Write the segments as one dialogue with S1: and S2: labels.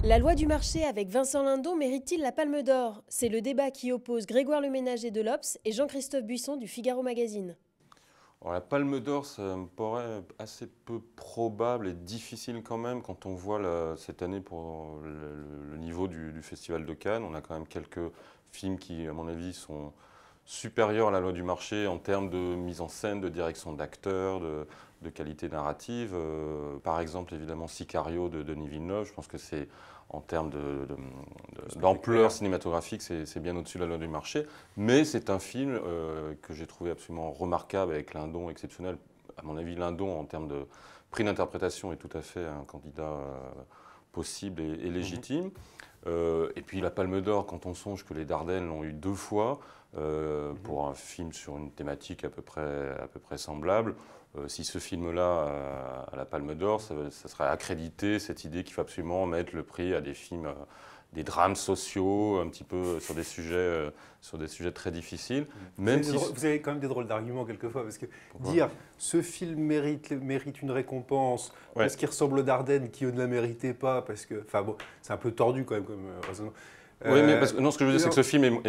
S1: La loi du marché avec Vincent Lindon mérite-t-il la Palme d'Or? C'est le débat qui oppose Grégoire Leménager de l'Obs et Jean-Christophe Buisson du Figaro Magazine.
S2: Alors, la Palme d'Or, ça me paraît assez peu probable et difficile quand même quand on voit cette année pour le niveau du Festival de Cannes. On a quand même quelques films qui, à mon avis, sont supérieurs à la loi du marché en termes de mise en scène, de direction d'acteurs, de qualité narrative. Par exemple, évidemment, Sicario de Denis Villeneuve. Je pense que c'est en termes d'ampleur cinématographique, c'est bien au-dessus de la loi du marché. Mais c'est un film que j'ai trouvé absolument remarquable, avec Lindon exceptionnel. À mon avis, Lindon, en termes de prix d'interprétation, est tout à fait un candidat possible et légitime. Et puis la Palme d'Or, quand on songe que les Dardennes l'ont eu 2 fois, pour un film sur une thématique à peu près semblable. Si ce film-là a la Palme d'Or, ça serait accréditer cette idée qu'il faut absolument mettre le prix à des films, des drames sociaux, un petit peu sur des sujets très difficiles. Même
S3: vous avez quand même des drôles d'arguments quelquefois, parce que dire ce film mérite une récompense parce qu'il ressemble aux Dardennes qui ne la méritaient pas, parce que, enfin bon, c'est un peu tordu quand même comme raisonnement.
S2: Oui, mais non, ce que je veux dire, c'est que ce film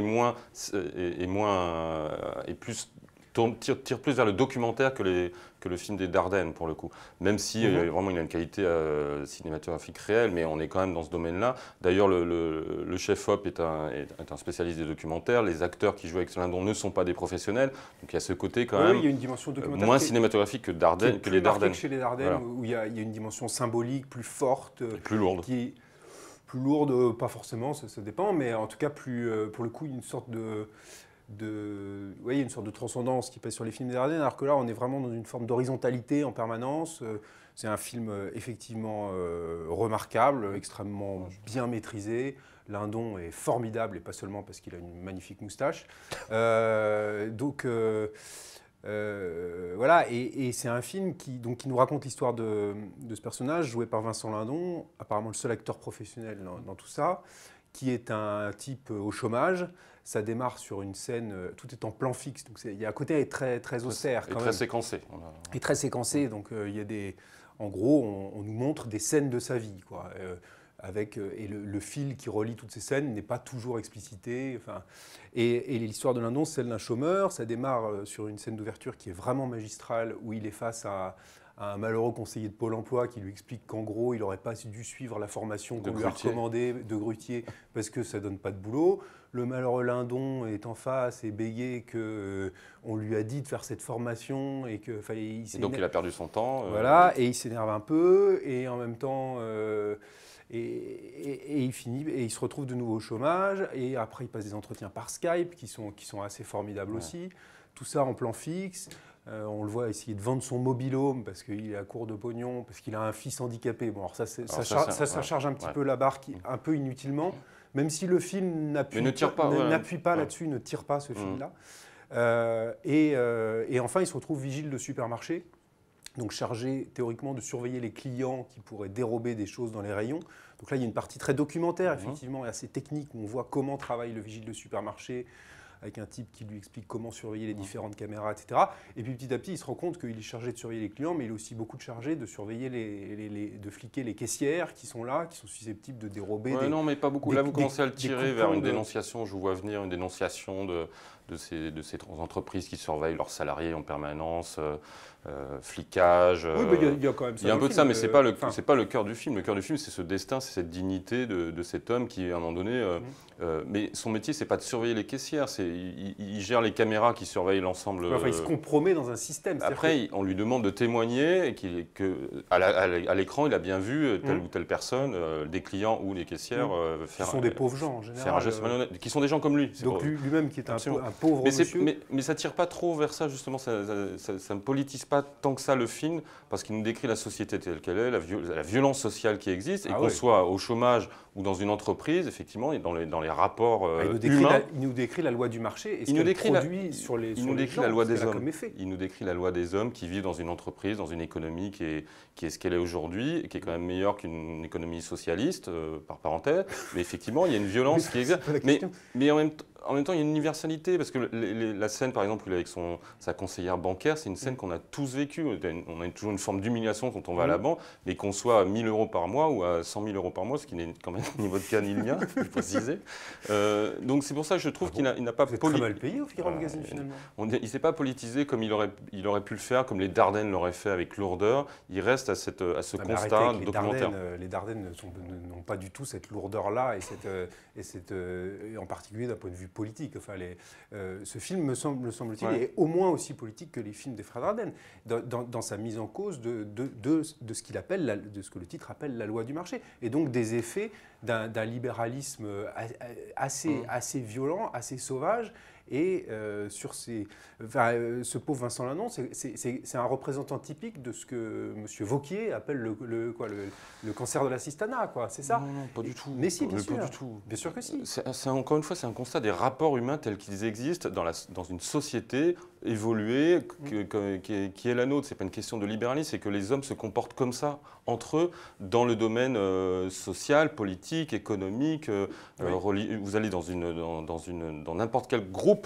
S2: tire plus vers le documentaire que le film des Dardennes, pour le coup. Même si vraiment il a une qualité cinématographique réelle, mais on est quand même dans ce domaine-là. D'ailleurs, le chef-op est un spécialiste des documentaires. Les acteurs qui jouent avec Lindon ne sont pas des professionnels. Donc il y a ce côté quand même
S3: il y a une dimension documentaire
S2: moins cinématographique que les Dardennes.
S3: Chez les Dardennes, voilà. Où il y a une dimension symbolique plus forte.
S2: Plus lourde.
S3: Plus lourde, pas forcément, ça dépend, mais en tout cas, pour le coup, une sorte il y a une sorte de transcendance qui pèse sur les films des Dardennes, alors que là, on est vraiment dans une forme d'horizontalité en permanence. C'est un film effectivement remarquable, extrêmement bien maîtrisé. Lindon est formidable, et pas seulement parce qu'il a une magnifique moustache. Voilà, et c'est un film qui nous raconte l'histoire de ce personnage, joué par Vincent Lindon, apparemment le seul acteur professionnel dans tout ça, qui est un type au chômage. Ça démarre sur une scène, tout est en plan fixe, donc il y a un côté très, très austère.
S2: Et très séquencé.
S3: Et très séquencé, donc il y a en gros, on nous montre des scènes de sa vie, quoi. Et le fil qui relie toutes ces scènes n'est pas toujours explicité. Enfin, et l'histoire de Lindon, c'est celle d'un chômeur. Ça démarre sur une scène d'ouverture qui est vraiment magistrale, où il est face à un malheureux conseiller de Pôle emploi qui lui explique qu'en gros, il n'aurait pas dû suivre la formation qu'on lui a recommandée de grutier parce que ça ne donne pas de boulot. Le malheureux Lindon est en face et bégayé qu'on lui a dit de faire cette formation et que.
S2: Donc il a perdu son temps.
S3: Voilà, et il s'énerve un peu, et en même temps. Et il finit, et il se retrouve de nouveau au chômage, et après il passe des entretiens par Skype qui sont assez formidables aussi. Tout ça en plan fixe. On le voit essayer de vendre son mobil-home parce qu'il est à court de pognon, parce qu'il a un fils handicapé. Bon, alors ça charge un petit peu la barre, un peu inutilement, même si le film n'appuie pas là-dessus, ne tire pas ce film-là. Et enfin, il se retrouve vigile de supermarché, donc chargé théoriquement de surveiller les clients qui pourraient dérober des choses dans les rayons. Donc là, il y a une partie très documentaire, effectivement, et assez technique, où on voit comment travaille le vigile de supermarché, avec un type qui lui explique comment surveiller les différentes caméras, etc. Et puis petit à petit, il se rend compte qu'il est chargé de surveiller les clients, mais il est aussi beaucoup chargé de surveiller de fliquer les caissières qui sont là, qui sont susceptibles de dérober
S2: non, mais pas beaucoup. Là, vous commencez à le tirer vers une dénonciation. Je vous vois venir une dénonciation de ces entreprises qui surveillent leurs salariés en permanence, flicage.
S3: Oui, mais il y a quand même ça.
S2: Il y a un peu de ça, mais c'est pas le cœur du film. Le cœur du film, c'est ce destin, c'est cette dignité de cet homme qui, à un moment donné, mais son métier, c'est pas de surveiller les caissières, il gère les caméras qui surveillent l'ensemble.
S3: Il se compromet dans un système.
S2: Après, on lui demande de témoigner et qu'à l'écran, il a bien vu telle ou telle personne, des clients ou les caissières,
S3: faire. Ce sont des pauvres gens en général.
S2: Faire un geste malhonnête, qui sont des gens comme lui.
S3: Donc lui-même qui est un pauvre monsieur.
S2: Mais ça tire pas trop vers ça, justement. Ça ne politise pas tant que ça le film, parce qu'il nous décrit la société telle qu'elle est, la violence sociale qui existe, et qu'on soit au chômage ou dans une entreprise, effectivement, et dans les rapports humains.
S3: Il nous décrit la loi du marché et ce qu'elle produit sur les gens.
S2: Il nous décrit la loi des hommes. Il nous décrit la loi des hommes qui vivent dans une entreprise, dans une économie qui est ce qu'elle est aujourd'hui, et qui est quand même meilleure qu'une économie socialiste, par parenthèse. Mais effectivement, il y a une violence qui existe. Mais en même temps, En même temps, il y a une universalité, parce que la scène, par exemple, où il est avec sa conseillère bancaire, c'est une scène qu'on a tous vécue. On a toujours une forme d'humiliation quand on va à la banque, mais qu'on soit à 1 000 € par mois ou à 100 000 € par mois, ce qui n'est quand même au niveau de Cannes, il y a, il faut préciser. Donc c'est pour ça que je trouve qu'il n'a pas...
S3: Vous êtes très mal payé au Figaro Magazine, finalement.
S2: Il ne s'est pas politisé comme il aurait pu le faire, comme les Dardennes l'auraient fait avec lourdeur. Il reste à ce constat documentaire.
S3: Les Dardennes n'ont pas du tout cette lourdeur-là, et en particulier d'un point de vue politique. Enfin, ce film, me semble-t-il, est au moins aussi politique que les films des frères Dardenne, dans sa mise en cause de ce qu'il appelle, de ce que le titre appelle la loi du marché, et donc des effets d'un libéralisme assez violent, assez sauvage. Et ce pauvre Vincent Lindon, c'est un représentant typique de ce que M. Vauquier appelle le cancer de l'assistanat, quoi. C'est ça?
S2: Non, pas du tout.
S3: Mais si, bien sûr.
S2: Pas du tout.
S3: Bien sûr que si.
S2: Encore une fois, c'est un constat des rapports humains tels qu'ils existent dans une société évoluée qui est la nôtre. Ce n'est pas une question de libéralisme, c'est que les hommes se comportent comme ça entre eux dans le domaine social, politique, économique. Vous allez dans n'importe quel groupe,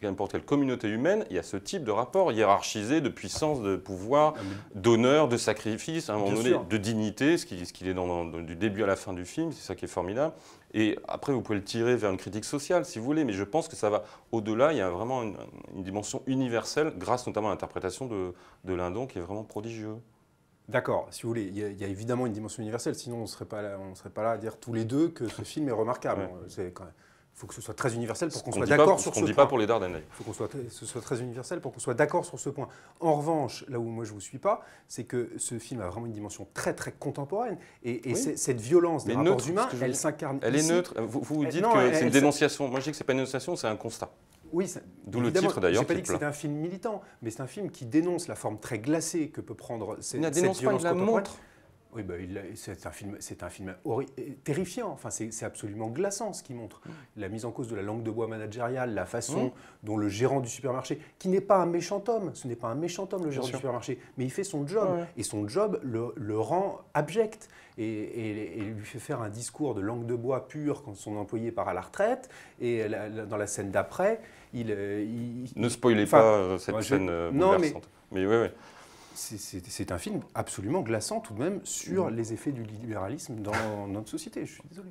S2: n'importe quelle communauté humaine, il y a ce type de rapport hiérarchisé de puissance, de pouvoir, d'honneur, de sacrifice, à un moment donné, de dignité, ce qu'il est du début à la fin du film, c'est ça qui est formidable. Et après, vous pouvez le tirer vers une critique sociale, si vous voulez, mais je pense que ça va au-delà. Il y a vraiment une dimension universelle, grâce notamment à l'interprétation de Lindon, qui est vraiment prodigieux.
S3: D'accord, si vous voulez, il y a évidemment une dimension universelle, sinon on ne serait pas là à dire tous les deux que ce film est remarquable. Il faut que ce soit très universel pour qu'on soit d'accord sur ce point.
S2: On ne dit pas pour les Dardennes.
S3: Il faut que ce soit très universel pour qu'on soit d'accord sur ce point. En revanche, là où moi je ne vous suis pas, c'est que ce film a vraiment une dimension très très contemporaine. Et cette violence des rapports humains, elle s'incarne ici.
S2: Elle est neutre. Vous dites que c'est une dénonciation. Moi je dis que ce n'est pas une dénonciation, c'est un constat.
S3: Oui,
S2: d'où le titre d'ailleurs.
S3: Je n'ai pas dit que c'était un film militant, mais c'est un film qui dénonce la forme très glacée que peut prendre cette violence
S2: contemporaine. Il la montre.
S3: Oui, c'est un film terrifiant. Enfin, c'est absolument glaçant ce qu'il montre. La mise en cause de la langue de bois managériale, la façon dont le gérant du supermarché, qui n'est pas un méchant homme, ce n'est pas un méchant homme le gérant du supermarché, mais il fait son job. Et son job le rend abject. Et lui fait faire un discours de langue de bois pure quand son employé part à la retraite. Et dans la scène d'après,
S2: Ne spoilez pas cette scène bouleversante. Mais oui.
S3: C'est un film absolument glaçant tout de même sur les effets du libéralisme dans notre société. Je suis désolé.